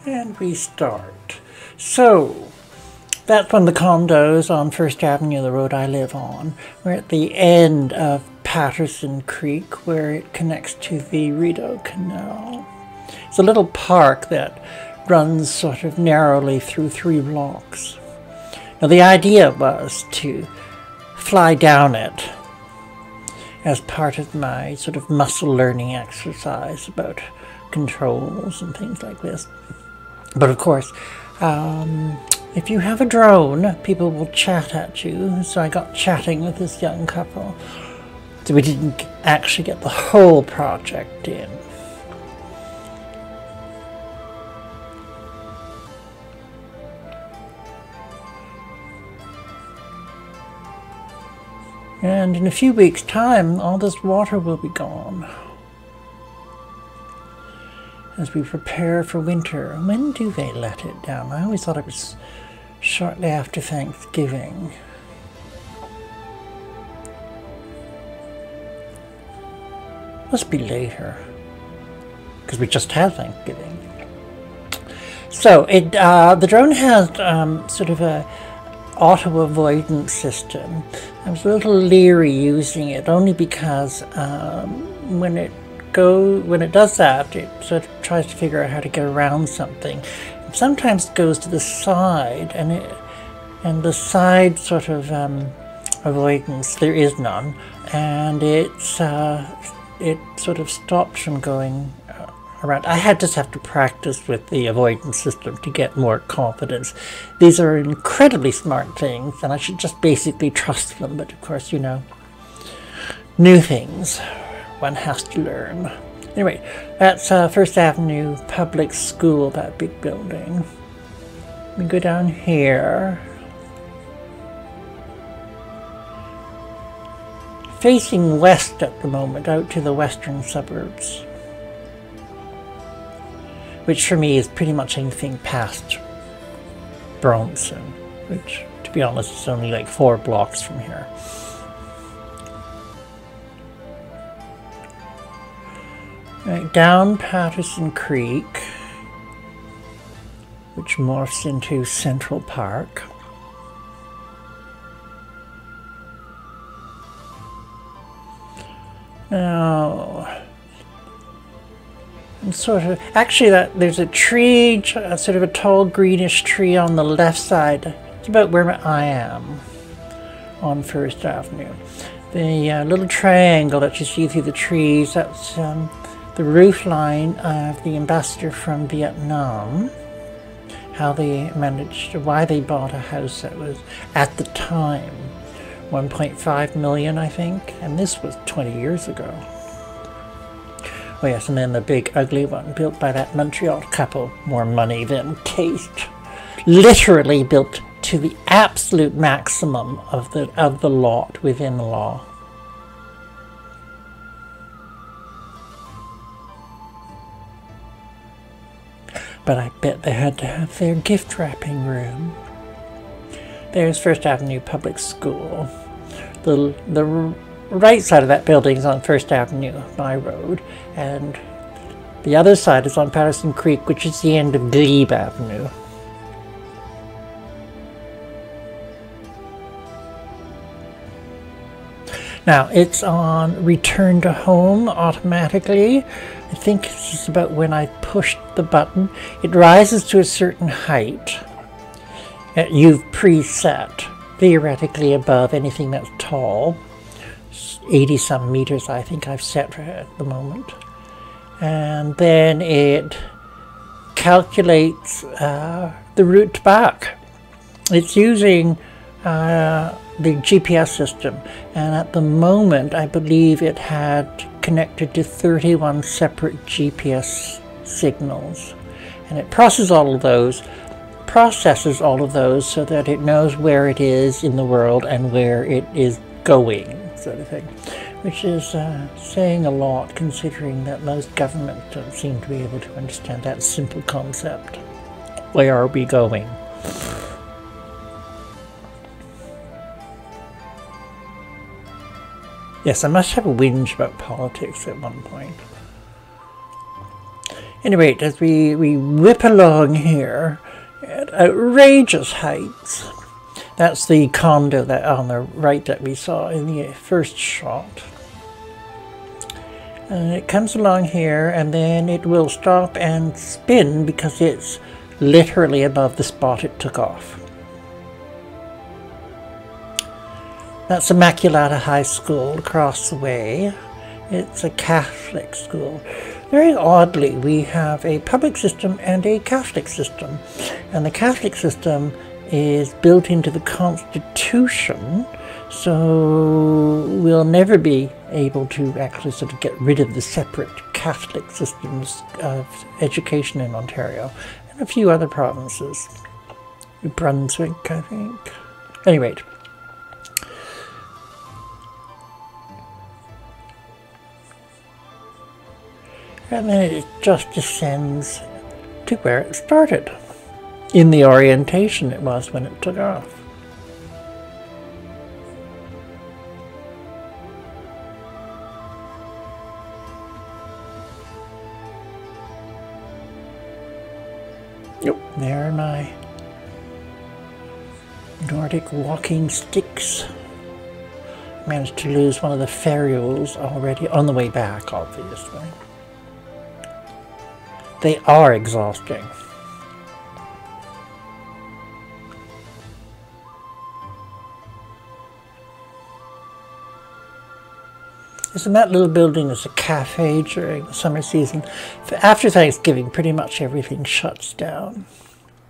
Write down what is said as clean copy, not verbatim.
And restart. So, that's one of the condos on First Avenue, the road I live on. We're at the end of Patterson Creek, where it connects to the Rideau Canal. It's a little park that runs sort of narrowly through 3 blocks. Now, the idea was to fly down it as part of my sort of muscle learning exercise about controls and things like this. But of course, if you have a drone, people will chat at you. So I got chatting with this young couple. So we didn't actually get the whole project in. And in a few weeks' time, all this water will be gone. As we prepare for winter. When do they let it down? I always thought it was shortly after Thanksgiving. Must be later, because we just had Thanksgiving. So the drone has sort of a auto avoidance system. I was a little leery using it only because when it does that, it sort of tries to figure out how to get around something. It sometimes goes to the side, and the side sort of avoidance, there is none, and it sort of stops from going around. I just have to practice with the avoidance system to get more confidence. These are incredibly smart things, and I should just basically trust them, but of course, you know, new things one has to learn. Anyway, that's First Avenue Public School, that big building. We go down here. Facing west at the moment, out to the western suburbs. Which for me is pretty much anything past Bronson, which, to be honest, is only like 4 blocks from here. Right, down Patterson Creek, which morphs into Central Park. Now, actually there's a tree, sort of a tall greenish tree on the left side. It's about where I am on First Avenue. The little triangle that you see through the trees, that's the roof line of the ambassador from Vietnam. How they managed, why they bought a house that was, at the time, 1.5 million, I think, and this was 20 years ago. Oh yes, and then the big ugly one built by that Montreal couple, more money than taste. Literally built to the absolute maximum of the lot within law. But I bet they had to have their gift wrapping room. There's First Avenue Public School. The right side of that building is on First Avenue, my road, and the other side is on Patterson Creek, which is the end of Glebe Avenue. Now, it's on return to home automatically. I think this is about when I pushed the button. It rises to a certain height that you've preset, theoretically above anything that's tall. 80-some meters, I think I've set for at the moment. And then it calculates the route back. It's using the GPS system, and at the moment I believe it had connected to 31 separate GPS signals, and it processes all of those so that it knows where it is in the world and where it is going, sort of thing, which is saying a lot, considering that most governments don't seem to be able to understand that simple concept. Where are we going? Yes, I must have a whinge about politics at one point. Anyway, as we whip along here at outrageous heights. That's the condo that on the right that we saw in the first shot. It comes along here and then it will stop and spin because it's literally above the spot it took off. That's Immaculata High School across the way. It's a Catholic school. Very oddly, we have a public system and a Catholic system. And the Catholic system is built into the Constitution, so we'll never be able to actually sort of get rid of the separate Catholic systems of education in Ontario and a few other provinces. New Brunswick, I think. Anyway. And then it just descends to where it started, in the orientation it was when it took off. Yep, there are my Nordic walking sticks. Managed to lose one of the ferrules already, on the way back, obviously. They are exhausting. So that little building is a cafe during the summer season. After Thanksgiving, pretty much everything shuts down.